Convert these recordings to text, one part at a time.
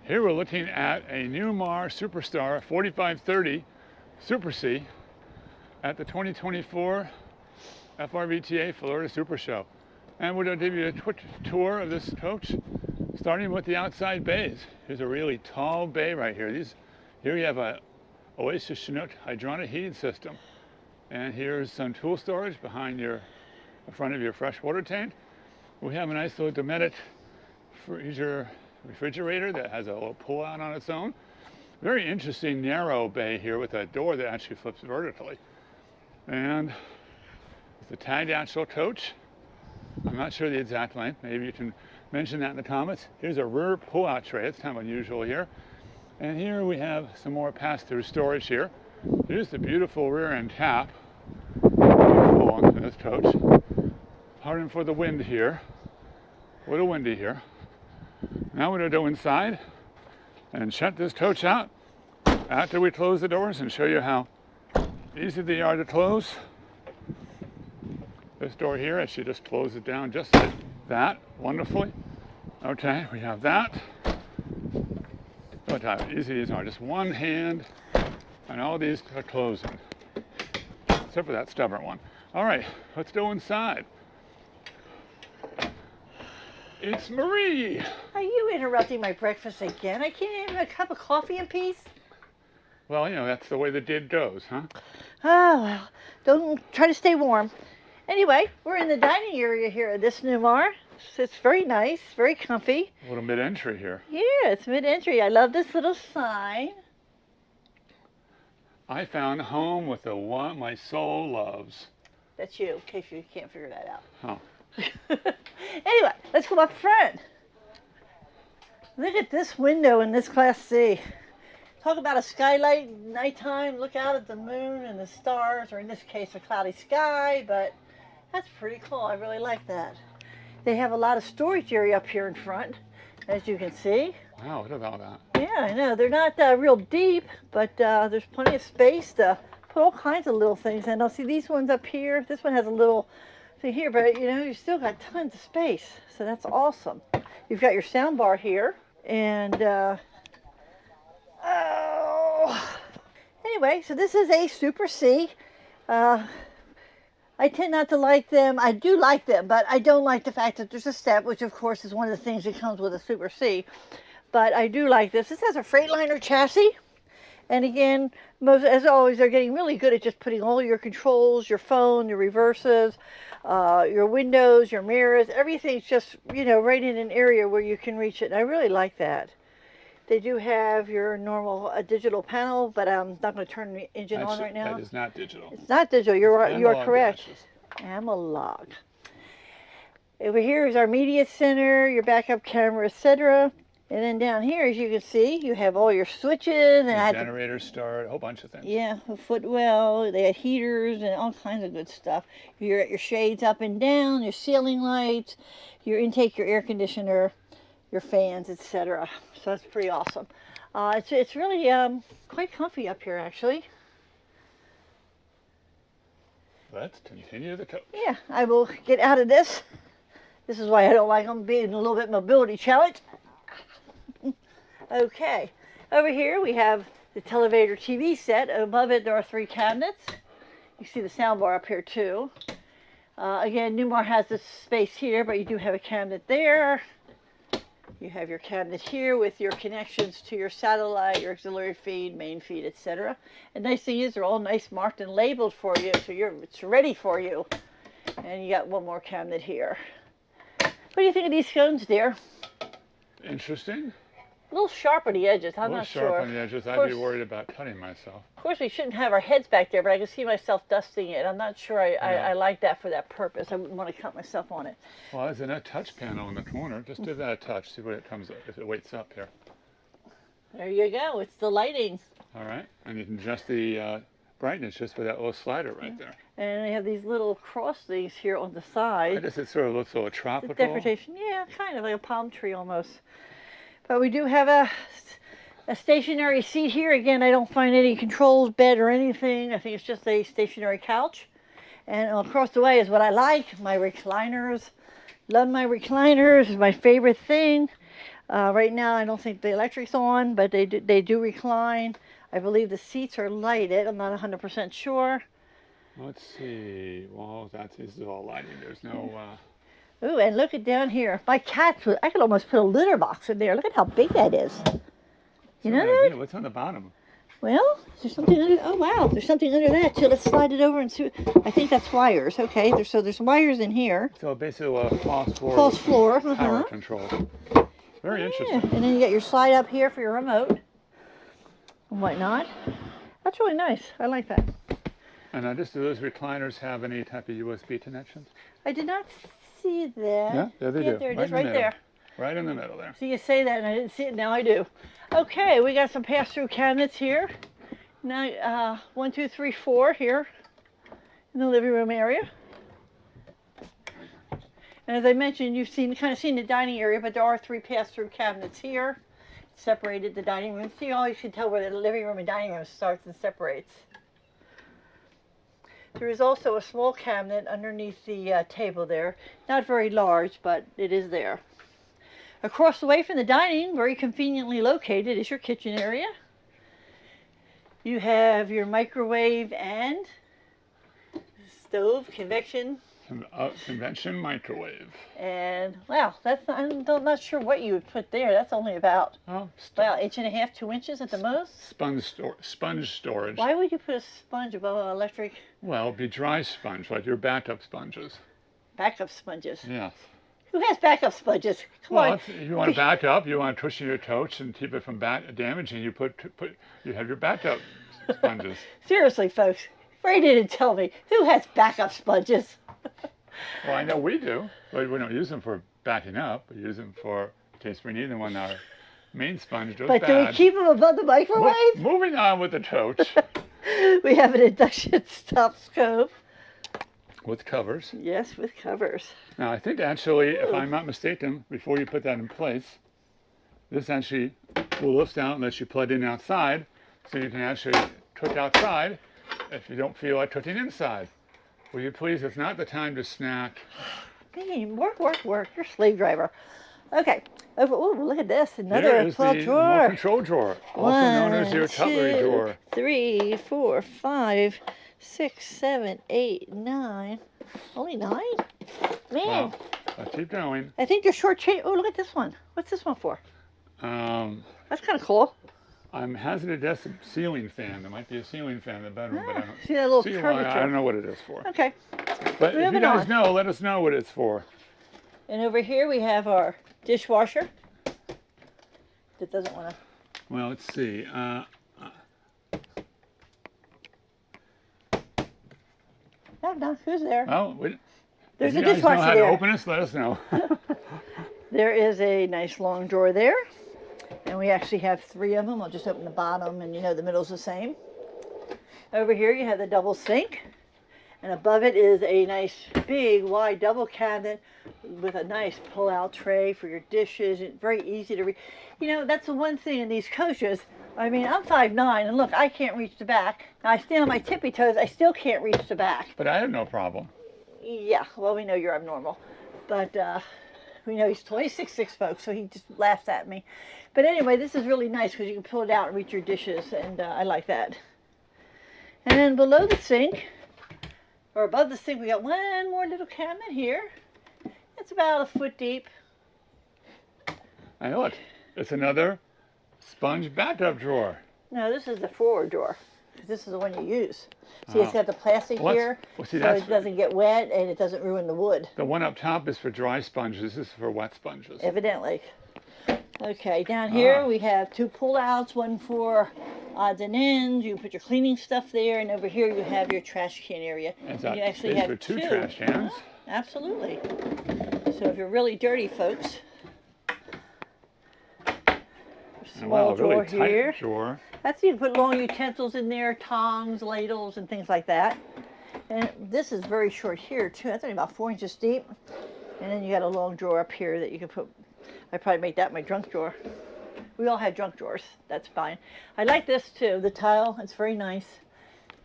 Here we're looking at a Newmar SuperStar 4530 Super C at the 2024 FRVTA Florida Supershow. And we're going to give you a tour of this coach, starting with the outside bays. Here's a really tall bay right here. Here you have a Oasis Chinook hydronic heating system. And here's some tool storage behind the front of your freshwater tank. We have a nice little Dometic freezer refrigerator that has a little pull out on its own. Very interesting narrow bay here with a door that actually flips vertically. And it's a tagged axle coach. I'm not sure the exact length. Maybe you can mention that in the comments. Here's a rear pull out tray. It's kind of unusual here. And here we have some more pass-through storage here. Here's the beautiful rear end cap. Beautiful on this coach. Pardon for the wind here. A little windy here. Now we're going to go inside and check this coach out after we close the doors and show you how easy they are to close. This door here, I should just close it down just like that, wonderfully. Okay, we have that. Look how easy these are, just one hand, and all these are closing, except for that stubborn one. All right, let's go inside. It's Marie. Are you interrupting my breakfast again? I can't even have a cup of coffee in peace. Well, you know, that's the way the did goes, huh? Oh, well, don't try to stay warm. Anyway, we're in the dining area here at this Newmar. It's very nice, very comfy. A little mid-entry here. Yeah, it's mid-entry. I love this little sign. I found a home with the one my soul loves. That's you, in case you can't figure that out. Oh. Anyway, let's go up front. Look at this window in this Class C. Talk about a skylight nighttime, look out at the moon and the stars, or in this case a cloudy sky, but that's pretty cool. I really like that. They have a lot of storage area up here in front, as you can see. Wow, look at all that. Yeah, I know. They're not real deep, but there's plenty of space to put all kinds of little things in. I'll see these ones up here. This one has a little thing here, but you know, you still got tons of space, so that's awesome. You've got your sound bar here, and anyway, so this is a Super C. I tend not to like them. I do like them, but I don't like the fact that there's a step, which of course is one of the things that comes with a Super C. But I do like this. This has a Freightliner chassis. And again, as always, they're getting really good at just putting all your controls, your phone, your reverses, your windows, your mirrors, everything's just, you know, right in an area where you can reach it. And I really like that. They do have your normal digital panel, but I'm not going to turn the engine on right now. That is not digital. It's not digital. You are correct. Dashes. Analog. Over here is our media center, your backup camera, etc. And then down here, as you can see, you have all your switches and generator start, a whole bunch of things. Yeah, a footwell. They had heaters and all kinds of good stuff. Your shades up and down, your ceiling lights, your intake, your air conditioner, your fans, etc. So that's pretty awesome. It's really quite comfy up here, actually. Let's continue the coach. Yeah, I will get out of this. This is why I don't like them being a little bit mobility challenged. Okay, over here we have the televator TV set. Above it there are 3 cabinets. You see the sound bar up here too. Again, Newmar has this space here, but you do have a cabinet there. You have your cabinet here with your connections to your satellite, your auxiliary feed, main feed, etc. And nice thing is they're all nice marked and labeled for you, so it's ready for you. And you got one more cabinet here. What do you think of these scones, dear? Interesting. A little sharp on the edges. I'm not sure. A little sharp on the edges. I'd be worried about cutting myself. Of course, we shouldn't have our heads back there, but I can see myself dusting it. I'm not sure I like that for that purpose. I wouldn't want to cut myself on it. Well, there's a touch panel in the corner. Just give that a touch. See what it comes up, if it wakes up here. There you go. It's the lighting. All right. And you can adjust the brightness just with that little slider right there. And they have these little cross things here on the side. I guess it sort of looks a little tropical. Decoration. Yeah, kind of like a palm tree almost. But we do have a stationary seat here. Again, I don't find any controls, bed, or anything. I think it's just a stationary couch. And across the way is what I like, my recliners. Love my recliners, my favorite thing. Right now, I don't think the electric's on, but they do recline. I believe the seats are lighted. I'm not 100% sure. Let's see. Well, this is all lighting. There's no. Ooh, and look at down here. My cats, I could almost put a litter box in there. Look at how big that is. You know that? What's on the bottom? Well, is there something under? Oh wow, there's something under that. So let's slide it over and see. I think that's wires. Okay, there's wires in here. So basically a false floor. False floor. Power control. Very interesting. And then you got your slide up here for your remote and whatnot. That's really nice. I like that. And just do those recliners have any type of USB connections? I did not see that. Yeah, there they do. There it is, right there. Right in the middle there. So you say that and I didn't see it, now I do. Okay, we got some pass-through cabinets here. Now, 1, 2, 3, 4 here in the living room area. And as I mentioned, you've kind of seen the dining area, but there are 3 pass-through cabinets here. Separated the dining room. So you always can tell where the living room and dining room starts and separates. There is also a small cabinet underneath the table there. Not very large, but it is there. Across the way from the dining, very conveniently located, is your kitchen area. You have your microwave and stove, convection. Convention microwave. And wow, I'm not sure what you would put there. That's only about about 1.5 inches, 2 inches at the most. Sponge storage. Why would you put a sponge above an electric? Well, it'd be dry sponge, like your backup sponges. Backup sponges. Yes. Who has backup sponges? Come on. If you want to back up, you want to cushion your toast and keep it from damaging. You you have your backup sponges. Seriously, folks, Ray didn't tell me. Who has backup sponges? Well, I know we do, but we don't use them for backing up. We use them in case we need them when our main sponge goes bad. But do we keep them above the microwave? Moving on with the toast. We have an induction stop stove. With covers. Yes, with covers. Now, I think actually, if I'm not mistaken, before you put that in place, this actually will lift out and let you plug in outside, so you can actually cook outside if you don't feel like cooking inside. Will you please? It's not the time to snack. Hey, work. You're a slave driver. Okay. Oh, look at this. Another full drawer. Remote control drawer, also known as your cutlery drawer. 3, 4, 5, 6, 7, 8, 9. Only 9? Man. Well, let's keep going. I think they're short change. Oh, look at this one. What's this one for? That's kind of cool. I'm hazarded to guess a ceiling fan. There might be a ceiling fan in the bedroom, but I don't see that little see curvature. I don't know what it is for. Okay. But if you guys know, let us know what it's for. And over here we have our dishwasher. That doesn't want to. Well, let's see. No, who's there? Oh, there's if a you guys dishwasher know how there. to open us, let us know. There is a nice long drawer there. And we actually have 3 of them. I'll just open the bottom and the middle's the same. Over here you have the double sink. And above it is a nice big wide double cabinet with a nice pull-out tray for your dishes. It's very easy to reach. That's the one thing in these coaches. I mean, I'm 5'9", and look, I can't reach the back. Now I stand on my tippy toes, I still can't reach the back. But I have no problem. Yeah, well, we know you're abnormal. But we know he's 26'6", folks, so he just laughs at me. But anyway, this is really nice because you can pull it out and reach your dishes, and I like that. And then below the sink, or above the sink, we got one more little cabinet here. It's about 1 foot deep. And look, it's another sponge backup drawer. No, this is the forward drawer. This is the one you use. See, it's got the plastic here, so it doesn't get wet and it doesn't ruin the wood. The one up top is for dry sponges. This is for wet sponges. Evidently. Okay, down here we have 2 pull-outs, one for odds and ends. You can put your cleaning stuff there, and over here you have your trash can area. And you actually have 2 trash cans. Absolutely. So if you're really dirty, folks, small drawer really here. Tight drawer. You can put long utensils in there, tongs, ladles, and things like that. And this is very short here too. That's only about 4 inches deep. And then you got a long drawer up here that you can put. I probably make that my junk drawer. We all have junk drawers. That's fine. I like this too. The tile. It's very nice.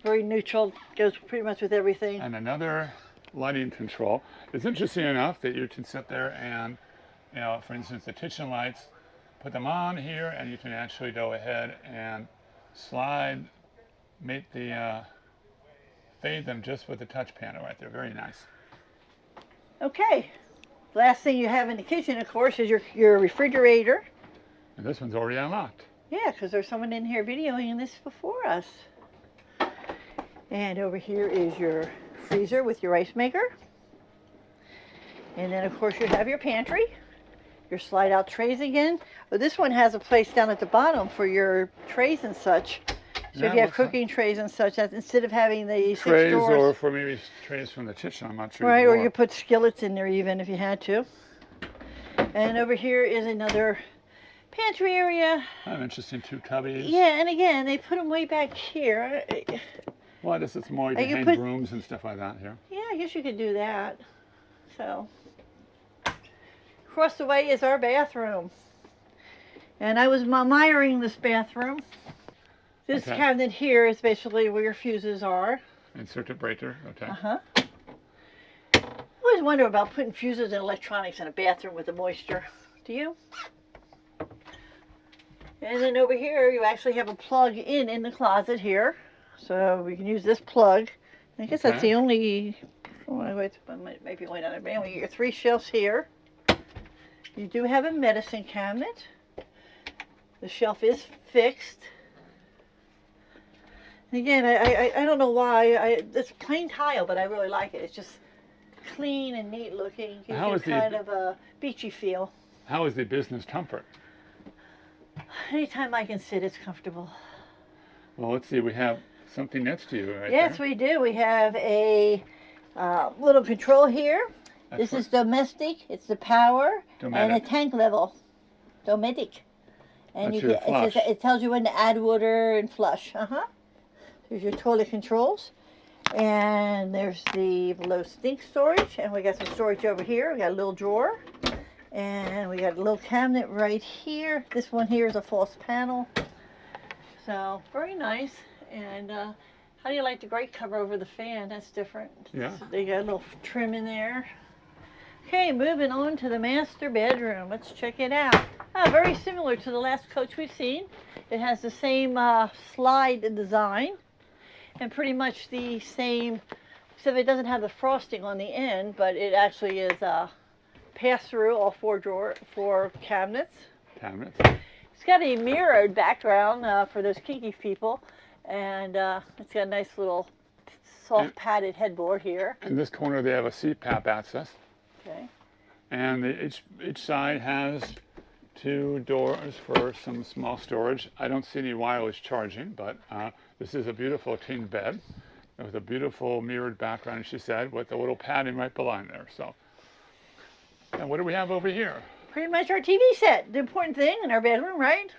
Very neutral. Goes pretty much with everything. And another lighting control. It's interesting enough that you can sit there and, for instance, the kitchen lights put them on here, and you can actually go ahead and slide, make the fade them just with the touch panel right there. Very nice. Okay. Last thing you have in the kitchen, of course, is your refrigerator. And this one's already unlocked. Yeah, because there's someone in here videoing this before us. And over here is your freezer with your ice maker. And then, of course, you have your pantry, your slide-out trays again. But this one has a place down at the bottom for your trays and such. So Yeah, if you have cooking trays and such, that instead of having the trays 6 drawers, or for maybe trays from the kitchen, I'm not sure. right, or you put skillets in there even if you had to. And over here is another pantry area. Interesting, 2 cubbies. Yeah, and again, they put them way back here. Well, this is more you can hang brooms and stuff like that here. Yeah, I guess you could do that. So, across the way is our bathroom. And I was admiring this bathroom. This cabinet here is basically where your fuses are. And circuit breaker, okay. Uh-huh. I always wonder about putting fuses and electronics in a bathroom with the moisture. Do you? And then over here, you actually have a plug in the closet here. So we can use this plug. I guess that's the only, maybe only not, anyway, your 3 shelves here. You do have a medicine cabinet. The shelf is fixed. And again, I don't know why, it's plain tile, but I really like it. It's just clean and neat looking. Gives you kind of a beachy feel. How is the business comfort? Anytime I can sit, it's comfortable. Well, let's see, we have something next to you right Yes, there. we do. We have a little control here. This is domestic. It's the power and a tank level. Dometic. And it tells you when to add water and flush. There's your toilet controls. And there's the below sink storage. And we got some storage over here. We got a little drawer. And we got a little cabinet right here. This one here is a false panel. So, very nice. And how do you like the grate cover over the fan? That's different. Yeah. So they got a little trim in there. Okay, moving on to the master bedroom. Let's check it out. Very similar to the last coach we've seen. It has the same slide design and pretty much the same, except it doesn't have the frosting on the end, but it actually is pass-through, all 4 cabinets. It's got a mirrored background for those kinky people, and it's got a nice little soft padded headboard here. In this corner they have a CPAP access. Okay. And each side has 2 doors for some small storage. I don't see any wireless charging, but this is a beautiful king bed with a beautiful mirrored background, she said, with a little padding right behind there. So, and what do we have over here? Pretty much our TV set, the important thing in our bedroom, right?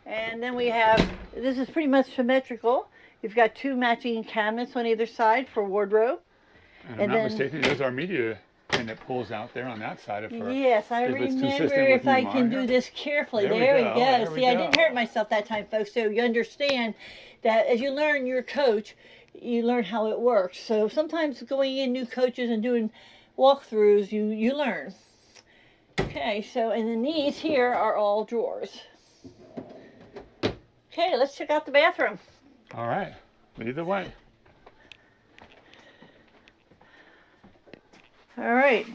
And then we have, this is pretty much symmetrical. You've got 2 matching cabinets on either side for wardrobe. And if I'm not mistaken, there's our media thing that pulls out there on that side of her. Yes, I remember if I can do this carefully. There we go. See, I didn't hurt myself that time, folks. So you understand that as you learn your coach, you learn how it works. So sometimes going in new coaches and doing walkthroughs, you learn. Okay, so and then these here are all drawers. Okay, let's check out the bathroom. All right, lead the way. All right,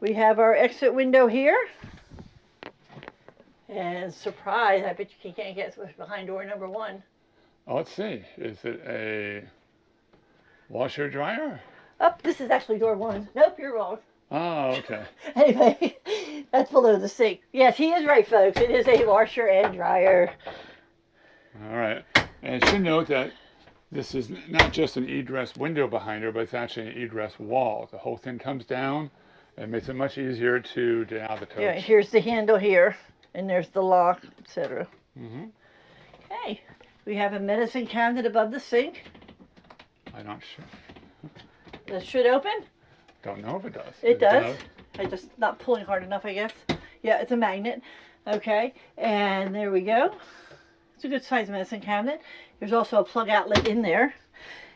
we have our exit window here. And surprise, I bet you can't guess what's behind door number 1. Oh, let's see. Is it a washer dryer? Oh, this is actually door 1. Nope, you're wrong. Oh, okay. Anyway, that's below the sink. Yes, he is right, folks. It is a washer and dryer. All right. And I should note that this is not just an egress window behind her, but it's actually an egress wall. The whole thing comes down and makes it much easier to get out of the coach. Yeah, here's the handle here, and there's the lock, etc. Okay, we have a medicine cabinet above the sink. I'm not sure. That should open. Don't know if it does. It does. I'm just not pulling hard enough, I guess. Yeah, it's a magnet. Okay, and there we go. It's a good size medicine cabinet. There's also a plug outlet in there.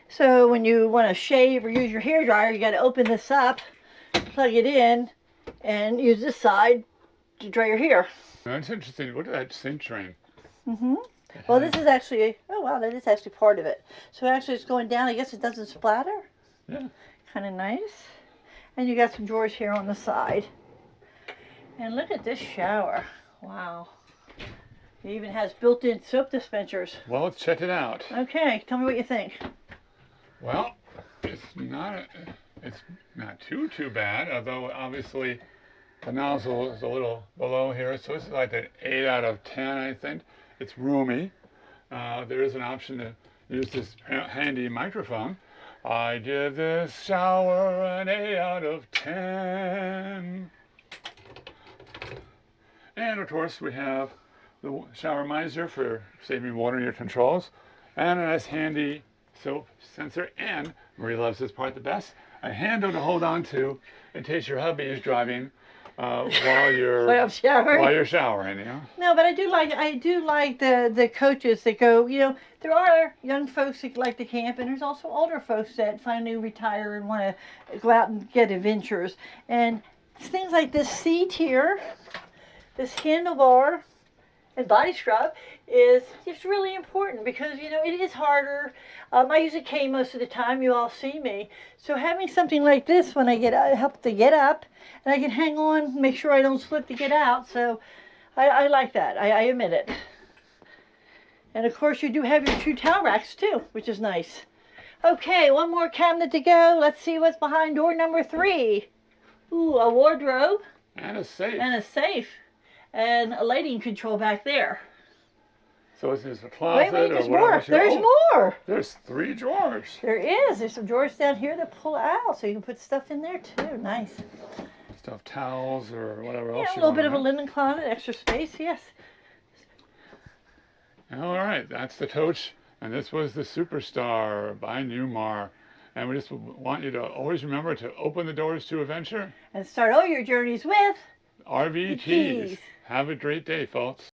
So when you want to shave or use your hair dryer, you got to open this up, plug it in, and use this side dryer here. That's interesting. Look at that sink drain. Well, this is actually, oh wow, that is actually part of it. So actually it's going down. I guess it doesn't splatter. Yeah. Kind of nice. And you got some drawers here on the side. And look at this shower. Wow. It even has built-in soap dispensers. Well, let's check it out. Okay, tell me what you think. Well, it's not too bad, although obviously the nozzle is a little below here, so this is like an 8 out of 10, I think. It's roomy. There is an option to use this handy microphone. I give this shower an 8 out of 10. And of course we have the shower miser for saving water in your controls, and a nice handy soap sensor, and Marie loves this part the best, a handle to hold on to in case your hubby is driving while you're showering, you know. No, but I do like the coaches that go, you know, there are young folks that like to camp, and there's also older folks that finally retire and want to go out and get adventures. And things like this seat here, this handlebar and body scrub is just really important because, you know, it is harder. I use a cane most of the time. You all see me. So having something like this when I help to get up, and I can hang on, make sure I don't slip to get out. So I like that. I admit it. And of course you do have your 2 towel racks too, which is nice. Okay, one more cabinet to go. Let's see what's behind door number 3. Ooh, a wardrobe. And a safe. And a safe. And a lighting control back there. So is this a closet wait, or there's whatever? more. There's more. There's 3 drawers. There is. There's some drawers down here that pull out, so you can put stuff in there too. Nice. Stuff, towels, or whatever else. Yeah, a you little bit want of a linen closet, extra space. Yes. All right, that's the coach, and this was the Superstar by Newmar. And we just want you to always remember to open the doors to adventure And start all your journeys with RVTs. Have a great day, folks.